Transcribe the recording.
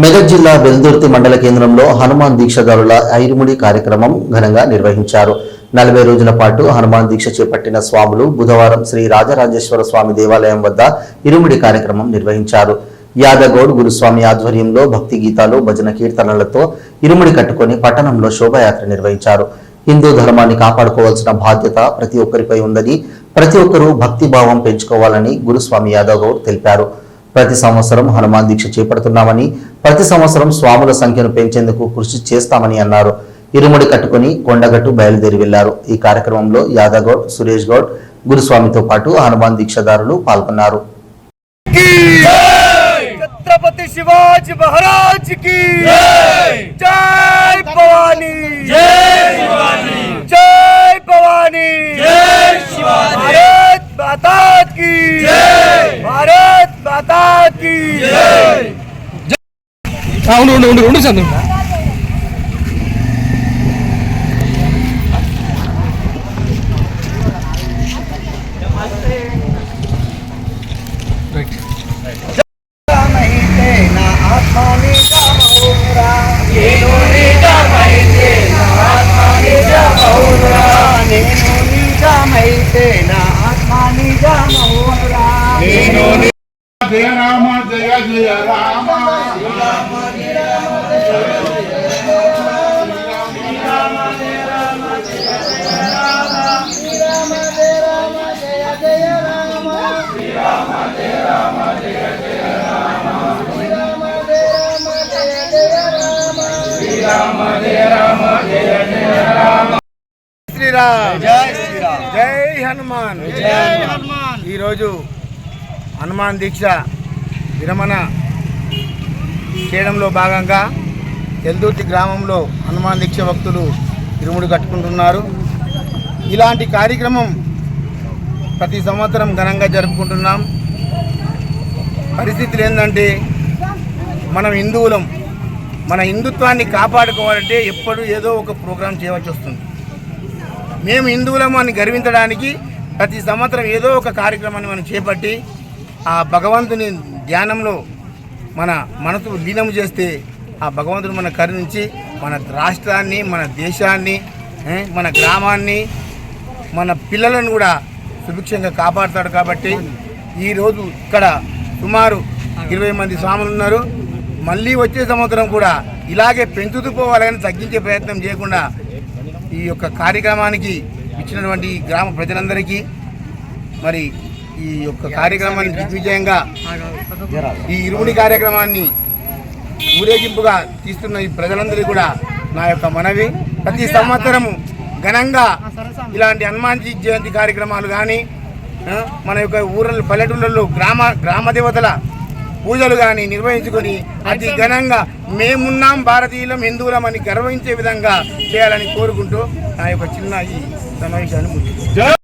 మెదక్ జిల్లా వెల్దుర్తి మండల కేంద్రంలో హనుమాన్ దీక్షదారుల ఐరుముడి కార్యక్రమం ఘనంగా నిర్వహించారు. 40 రోజుల పాటు హనుమాన్ దీక్ష చేపట్టిన స్వాములు బుధవారం శ్రీ రాజరాజేశ్వర స్వామి దేవాలయం వద్ద ఇరుముడి కార్యక్రమం నిర్వహించారు. యాదగౌడ్ గురుస్వామి ఆధ్వర్యంలో భక్తి గీతాలు, భజన కీర్తనలతో ఇరుముడి కట్టుకొని పట్టణంలో శోభాయాత్ర నిర్వహించారు. హిందూ ధర్మాన్ని కాపాడుకోవాల్సిన బాధ్యత ప్రతి ఒక్కరిపై ఉందని, ప్రతి ఒక్కరూ భక్తి భావం పెంచుకోవాలని గురుస్వామి యాదగౌడ్ తెలిపారు. ప్రతి సంవత్సరం హనుమాన్ దీక్ష చేపడుతున్నామని, ప్రతి సంవత్సరం స్వాముల సంఖ్యను పెంచేందుకు కృషి చేస్తామని అన్నారు. ఇరుముడి కట్టుకుని కొండగట్టు బయలుదేరి వెళ్లారు. ఈ కార్యక్రమంలో యాదగౌడ్, సురేష్ గౌడ్, గురుస్వామితో పాటు హనుమాన్ దీక్షదారులు పాల్గొన్నారు. छत्रपति शिवाजी महाराज की जय भवानी, जय शिवानी, जय भवानी, जय शिवानी। भारत माता की जय, भारत माता की जय। जय राम जय जय राम శ్రీరామ్ జై శ్రీరామ్ జై హనుమాన్ జై హనుమాన్। ఈరోజు హనుమాన్ దీక్ష విరమణ చేయడంలో భాగంగా వెల్దుర్తి గ్రామంలో హనుమాన్ దీక్ష భక్తులు ఇరుముడి కట్టుకుంటున్నారు. ఇలాంటి కార్యక్రమం ప్రతి సంవత్సరం ఘనంగా జరుపుకుంటున్నాం. పరిస్థితులు ఏంటంటే, మనం హిందువులం, మన హిందుత్వాన్ని కాపాడుకోవాలంటే ఎప్పుడు ఏదో ఒక ప్రోగ్రాం చేయవలసి వస్తుంది. మేము హిందువులము అని గర్వించడానికి ప్రతి సంవత్సరం ఏదో ఒక కార్యక్రమాన్ని మనం చేపట్టి ఆ భగవంతుని ధ్యానంలో మన మనసు లీనం చేస్తే ఆ భగవంతుడు మన కరుణించి మన రాష్ట్రాన్ని, మన దేశాన్ని, మన గ్రామాన్ని, మన పిల్లలను కూడా సుభిక్షంగా కాపాడుతాడు. కాబట్టి ఈరోజు ఇక్కడ సుమారు 20 మంది స్వాములు ఉన్నారు. మళ్ళీ వచ్చే సంవత్సరం కూడా ఇలాగే పెంచుతూ పోవాలి, కానీ తగ్గించే ప్రయత్నం చేయకుండా ఈ యొక్క కార్యక్రమానికి ఇచ్చినటువంటి గ్రామ ప్రజలందరికీ, మరి ఈ యొక్క కార్యక్రమాన్ని దిగ్విజయంగా ఈ ఇరుముడి కార్యక్రమాన్ని ఊరేగింపుగా తీస్తున్న ఈ ప్రజలందరికీ కూడా నా యొక్క మనవి, ప్రతి సంవత్సరము ఘనంగా ఇలాంటి హనుమాన్ జయంతి కార్యక్రమాలు కానీ, మన యొక్క ఊర్ల పల్లెటూళ్ళల్లో గ్రామ దేవతల పూజలు కానీ నిర్వహించుకొని అతి ఘనంగా మేమున్నాం, భారతీయులం, హిందువులం అని గర్వించే విధంగా చేయాలని కోరుకుంటూ నా యొక్క చిన్న ఈ సమావేశాన్ని ముగిస్తున్నాను.